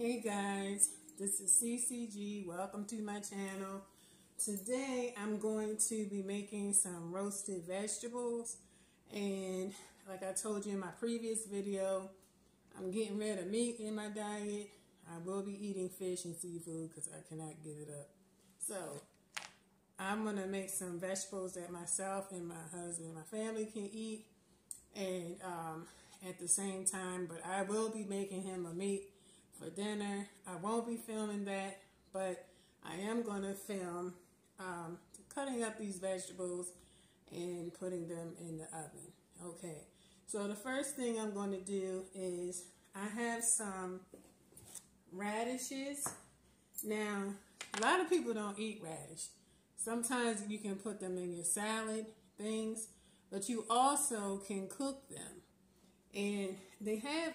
Hey guys, this is CCG. Welcome to my channel. Today I'm going to be making some roasted vegetables, and like I told you in my previous video, I'm getting rid of meat in my diet. I will be eating fish and seafood because I cannot give it up. So I'm going to make some vegetables that myself and my husband and my family can eat, and at the same time, but I will be making him a meat for dinner. I won't be filming that, but I am going to film cutting up these vegetables and putting them in the oven. Okay, so the first thing I'm going to do is I have some radishes. Now, a lot of people don't eat radish. Sometimes you can put them in your salad things, but you also can cook them. And they have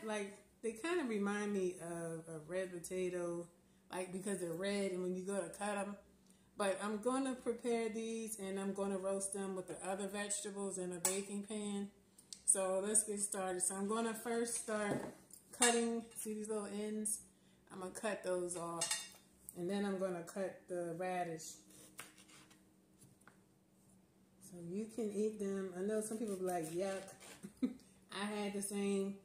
they kind of remind me of a red potato, because they're red and when you go to cut them. But I'm going to prepare these and I'm going to roast them with the other vegetables in a baking pan. So let's get started. So I'm going to first start cutting, see these little ends? I'm going to cut those off. And then I'm going to cut the radish. So you can eat them. I know some people be like, yuck. I had the same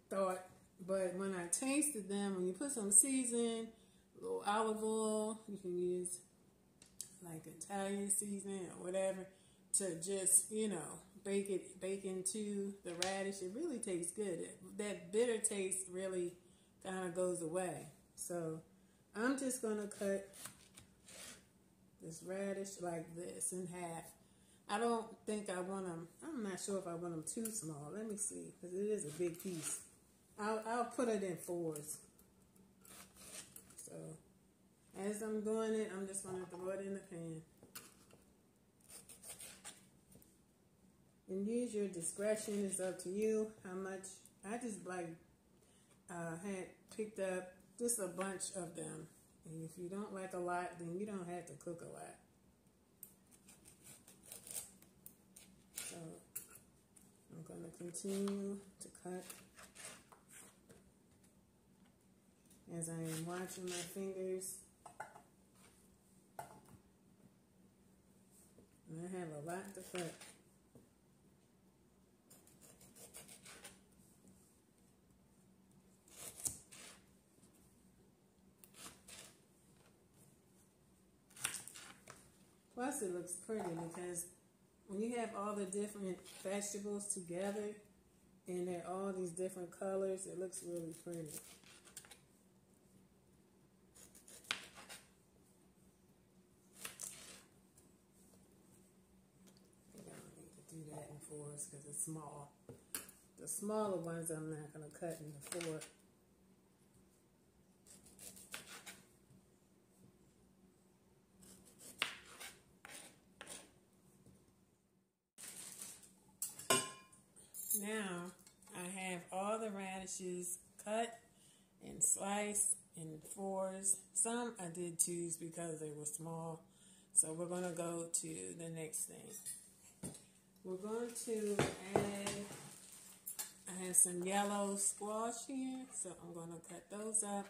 thought, but when I tasted them, when you put some seasoning, a little olive oil, you can use like Italian seasoning or whatever to just, bake into the radish. It really tastes good. That bitter taste really kind of goes away. So I'm just going to cut this radish like this in half. I don't think I want them, I'm not sure if I want them too small. Let me see, because it is a big piece. I'll put it in fours. So, as I'm doing it, I'm just going to throw it in the pan. And use your discretion, it's up to you how much. I just had picked up just a bunch of them. And if you don't like a lot, then you don't have to cook a lot. So I'm going to continue to cut as I am watching my fingers. And I have a lot to cut. Plus it looks pretty because when you have all the different vegetables together and they're all these different colors, it looks really pretty. I don't need to do that in fours because it's small. The smaller ones I'm not going to cut into four. Now, I have all the radishes cut and sliced in fours. Some I did twos because they were small. So we're going to go to the next thing. We're going to add, I have some yellow squash here. So I'm going to cut those up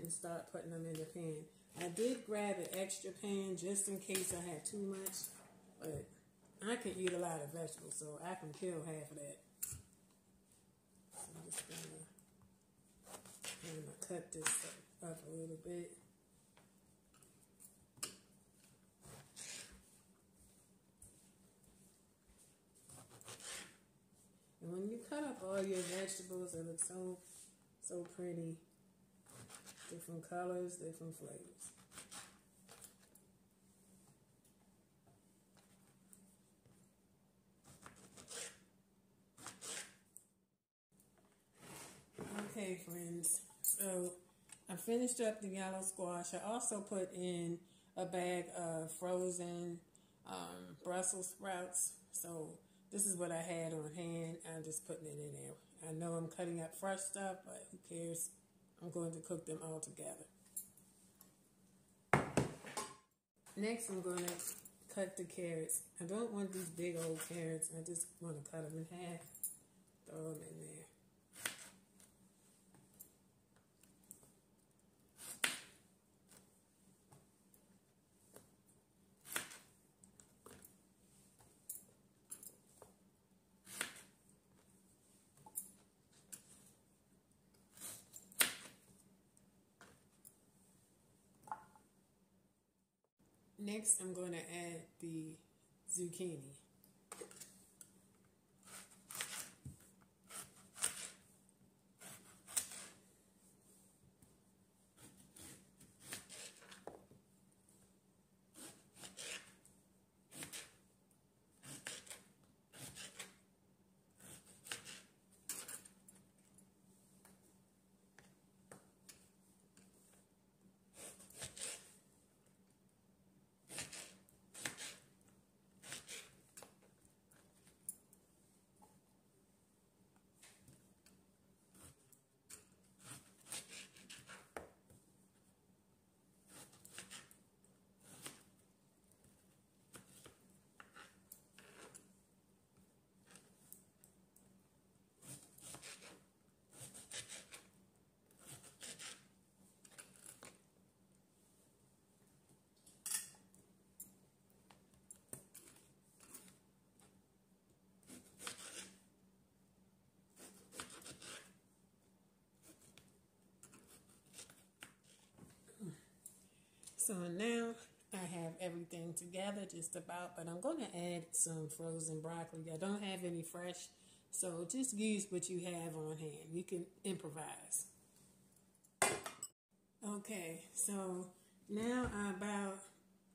and start putting them in the pan. I did grab an extra pan just in case I had too much. But I can eat a lot of vegetables, so I can kill half of that. I'm just going to cut this up a little bit. And when you cut up all your vegetables, it looks so pretty. Different colors, different flavors. Okay, friends, so I finished up the yellow squash. I also put in a bag of frozen Brussels sprouts. So this is what I had on hand. I'm just putting it in there. I know I'm cutting up fresh stuff, but who cares? I'm going to cook them all together. Next, I'm going to cut the carrots. I don't want these big old carrots. I just want to cut them in half. Throw them in there. Next, I'm going to add the zucchini. So now I have everything together just about, but I'm going to add some frozen broccoli. I don't have any fresh, so just use what you have on hand. You can improvise. Okay, so now I about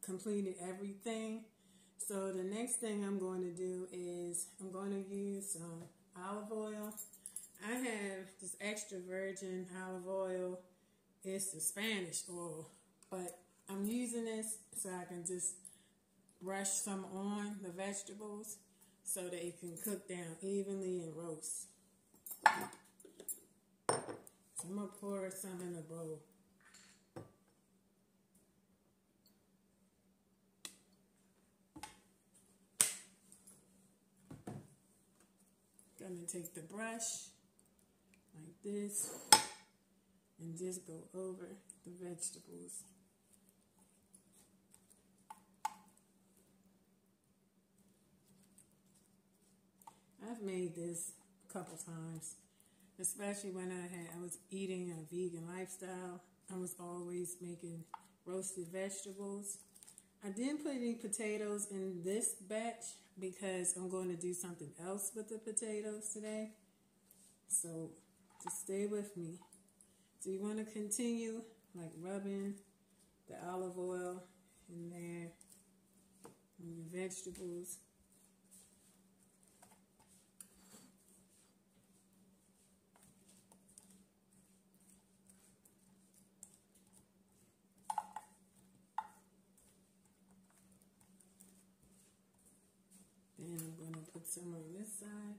completed everything. So the next thing I'm going to do is I'm going to use some olive oil. I have this extra virgin olive oil. It's the Spanish oil, but I'm using this so I can just brush some on the vegetables so they can cook down evenly and roast. So I'm going to pour some in a bowl. Going to take the brush like this and just go over the vegetables. I've made this a couple times, especially when I was eating a vegan lifestyle. I was always making roasted vegetables. I didn't put any potatoes in this batch because I'm going to do something else with the potatoes today. So just stay with me. So you want to continue like rubbing the olive oil in there and your vegetables. Then I'm going to put some on this side.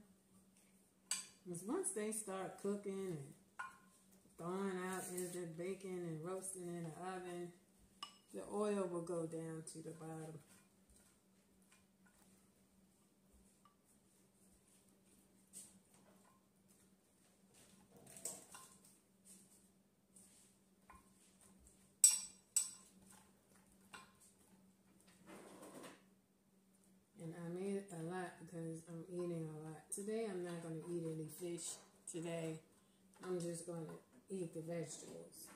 Because once they start cooking and thawing out as they're baking and roasting in the oven, the oil will go down to the bottom. And I made a lot because I'm eating a lot. Today I'm not going to eat any fish today. I'm just going to eat the vegetables.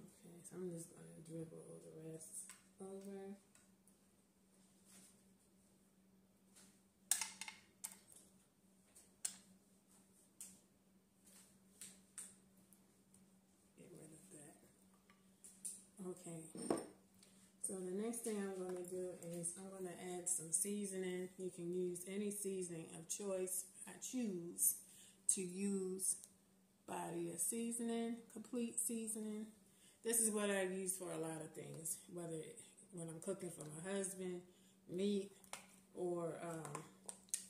Okay, so I'm just going to dribble the rest over. Okay, so the next thing I'm going to do is I'm going to add some seasoning. You can use any seasoning of choice. I choose to use body of seasoning, complete seasoning. This is what I use for a lot of things, whether when I'm cooking for my husband, meat, or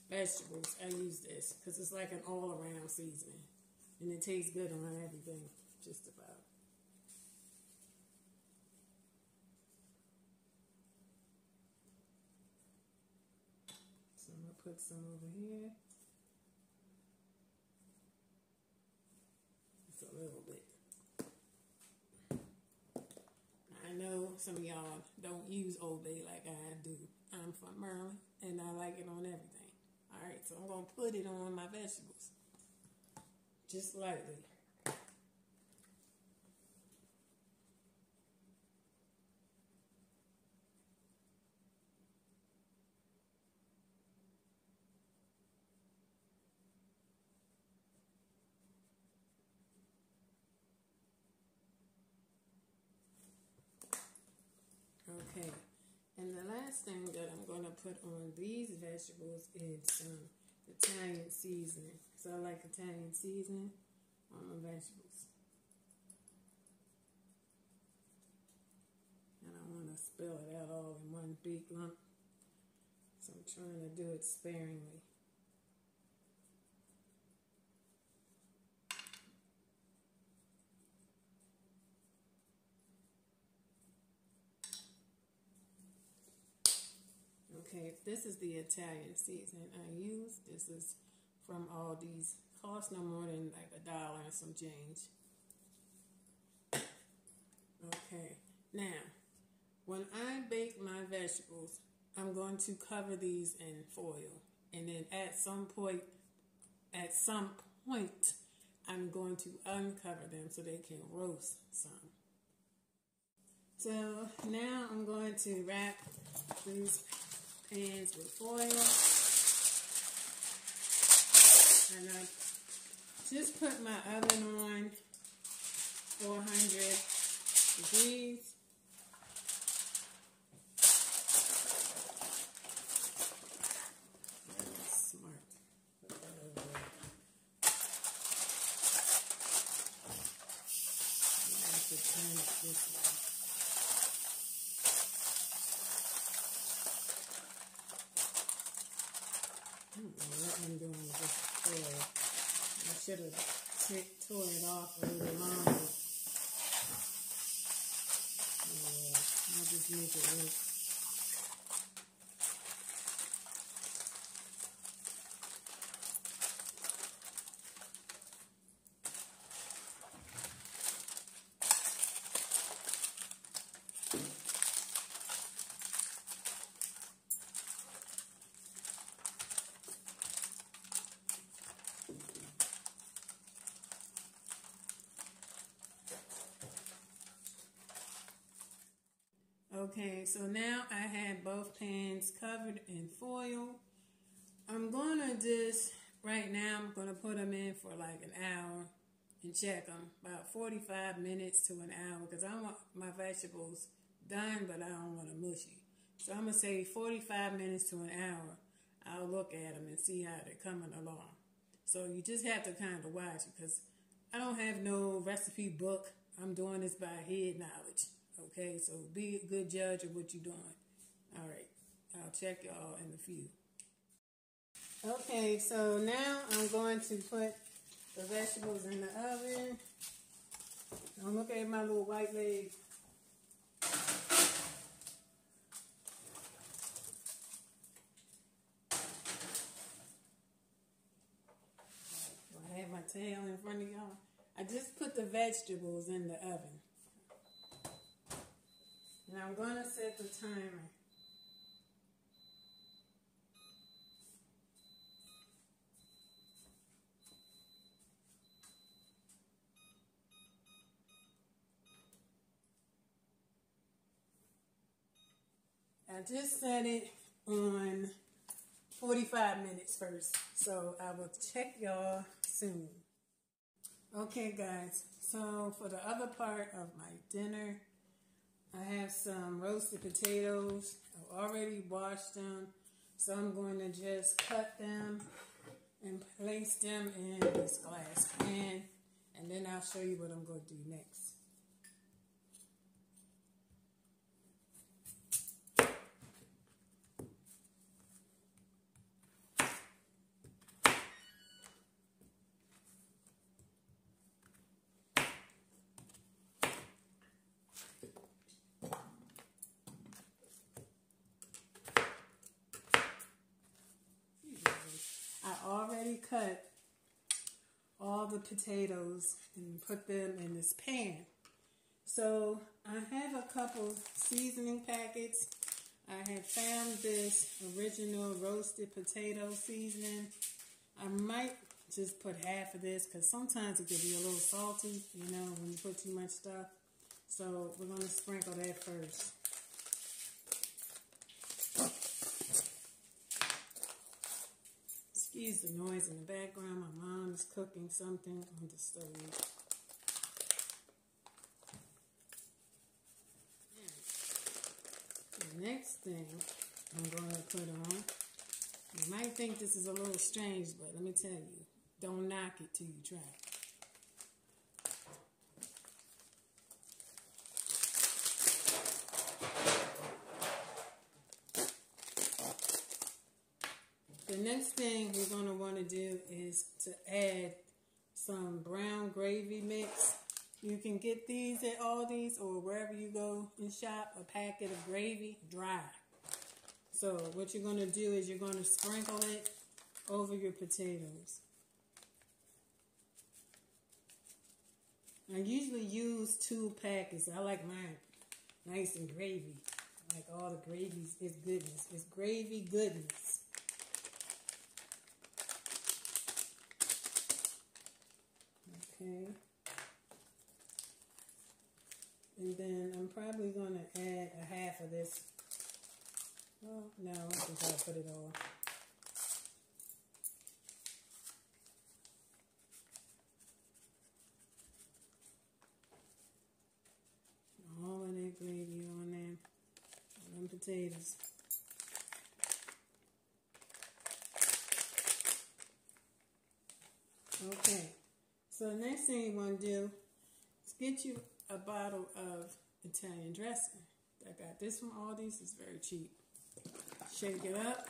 vegetables. I use this because it's like an all-around seasoning, and it tastes good on everything, just about. Put some over here. Just a little bit. I know some of y'all don't use Old Bay like I do. I'm from Maryland and I like it on everything. Alright, so I'm going to put it on my vegetables. just lightly. Okay, and the last thing that I'm going to put on these vegetables is some Italian seasoning. So I like Italian seasoning on my vegetables. And I want to spill it out all in one big lump. So I'm trying to do it sparingly. Okay, this is the Italian seasoning I use. This is from Aldi's. Costs no more than like $1 and some change. Okay, now when I bake my vegetables, I'm going to cover these in foil, and then at some point, I'm going to uncover them so they can roast some. So now I'm going to wrap these pans with foil, and I just put my oven on 400 degrees. That's smart. Put that over there. I have to turn it this way. I don't know what I'm doing with this foil. I should have tore it off a little longer. Yeah, I'll just make it work. Okay, so now I have both pans covered in foil. I'm going to just, right now, I'm going to put them in for like an hour and check them. About 45 minutes to an hour, because I want my vegetables done, but I don't want them mushy. So I'm going to say 45 minutes to an hour. I'll look at them and see how they're coming along. So you just have to kind of watch it, because I don't have no recipe book. I'm doing this by head knowledge. Okay, so be a good judge of what you're doing. All right, I'll check y'all in a few. Okay, so now I'm going to put the vegetables in the oven. Don't look at my little white leg. Do I have my tail in front of y'all? I just put the vegetables in the oven. And I'm going to set the timer. I just set it on 45 minutes first. So I will check y'all soon. Okay guys, so for the other part of my dinner, I have some roasted potatoes. I've already washed them, so I'm going to just cut them and place them in this glass pan, and then I'll show you what I'm going to do next. I already cut all the potatoes and put them in this pan. So I have a couple seasoning packets. I have found this original roasted potato seasoning. I might just put half of this because sometimes it can be a little salty, you know, when you put too much stuff. So we're going to sprinkle that first. Excuse the noise in the background. My mom is cooking something on the stove. The next thing I'm going to put on, you might think this is a little strange, but let me tell you, don't knock it till you try it. The next thing we're going to want to do is to add some brown gravy mix. You can get these at Aldi's or wherever you go and shop, a packet of gravy, dry. So what you're going to do is you're going to sprinkle it over your potatoes. I usually use 2 packets. I like mine nice and gravy. Like all the gravies, it's goodness. It's gravy goodness. Okay. And then I'm probably going to add a half of this. Oh, no, I think I'll put it all. All of that gravy on there. On them potatoes. Okay. So the next thing you want to do is get you a bottle of Italian dressing. I got this from Aldi's. It's very cheap. Shake it up.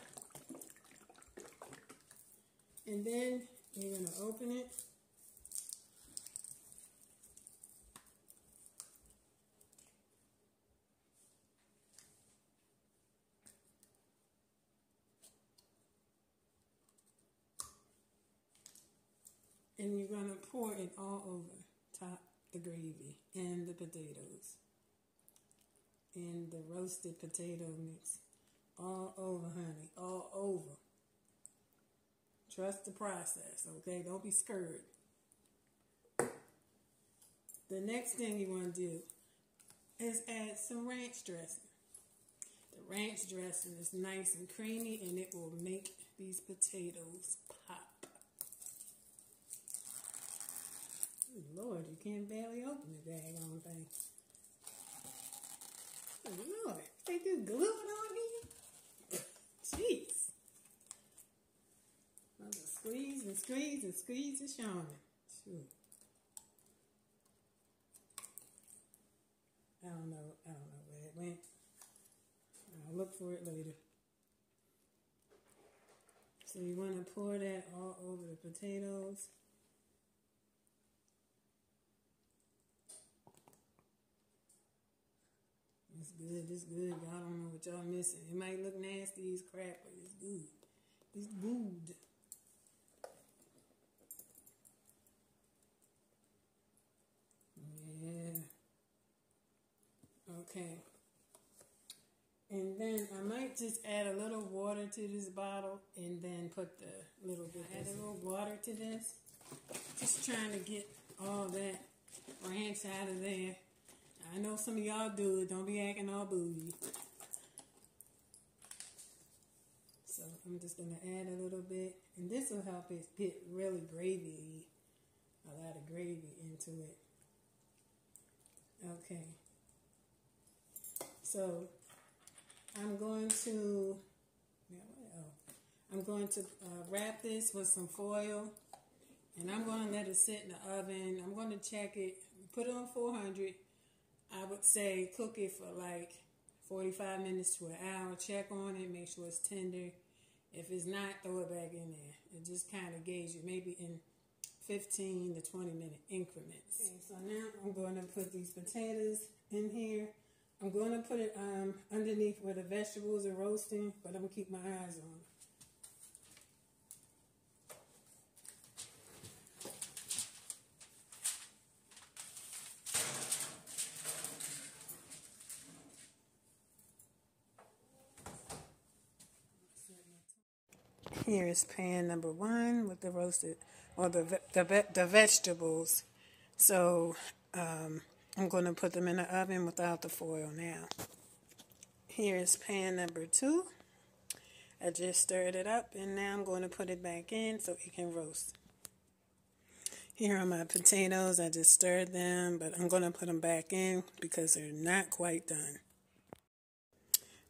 And then you're going to open it. And you're going to pour it all over top the gravy and the potatoes and the roasted potato mix. All over, honey. All over. Trust the process, okay? Don't be scared. The next thing you want to do is add some ranch dressing. The ranch dressing is nice and creamy and it will make these potatoes pop. Oh, Lord, you can't barely open the daggone thing. Oh, Lord, they do glue it on here? Jeez. I'll just squeeze and squeeze and squeeze and showing it. Shoot. I don't know where it went. I'll look for it later. So you want to pour that all over the potatoes. It's good, it's good. Y'all don't know what y'all missing. It might look nasty as crap, but it's good. It's good. Yeah. Okay. And then I might just add a little water to this bottle and then put the little bit. Add a little water to this. Just trying to get all that ranch out of there. I know some of y'all do it. Don't be acting all bougie. So I'm just going to add a little bit. And this will help it get really gravy. A lot of gravy into it. Okay. So I'm going to wrap this with some foil. And I'm going to let it sit in the oven. I'm going to check it. Put it on 400. I would say cook it for like 45 minutes to an hour. Check on it. Make sure it's tender. If it's not, throw it back in there. And just kind of gauge it. Maybe in 15 to 20 minute increments. Okay, so now I'm going to put these potatoes in here. I'm going to put it underneath where the vegetables are roasting. But I'm going to keep my eyes on it. Here is pan number 1 with the roasted, or the vegetables. So I'm going to put them in the oven without the foil now. Here is pan number 2. I just stirred it up, and now I'm going to put it back in so it can roast. Here are my potatoes. I just stirred them, but I'm going to put them back in because they're not quite done.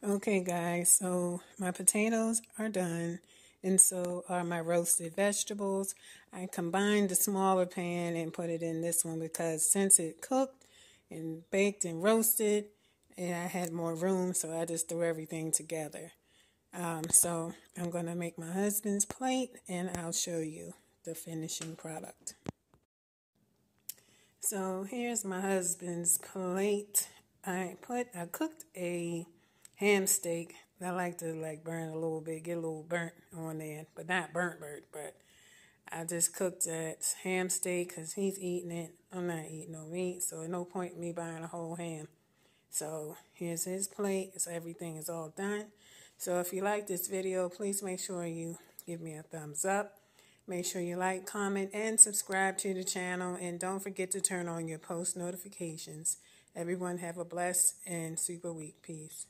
Okay, guys, so my potatoes are done, and so are my roasted vegetables. I combined the smaller pan and put it in this one because since it cooked and baked and roasted, and I had more room, so I just threw everything together. So I'm going to make my husband's plate, and I'll show you the finishing product. So here's my husband's plate. I cooked a ham steak. I like to burn a little bit, get a little burnt on there, but not burnt, but I just cooked that ham steak because he's eating it. I'm not eating no meat, so no point in me buying a whole ham. So here's his plate. So everything is all done. So if you like this video, please make sure you give me a thumbs up. Make sure you like, comment, and subscribe to the channel. And don't forget to turn on your post notifications. Everyone have a blessed and super week. Peace.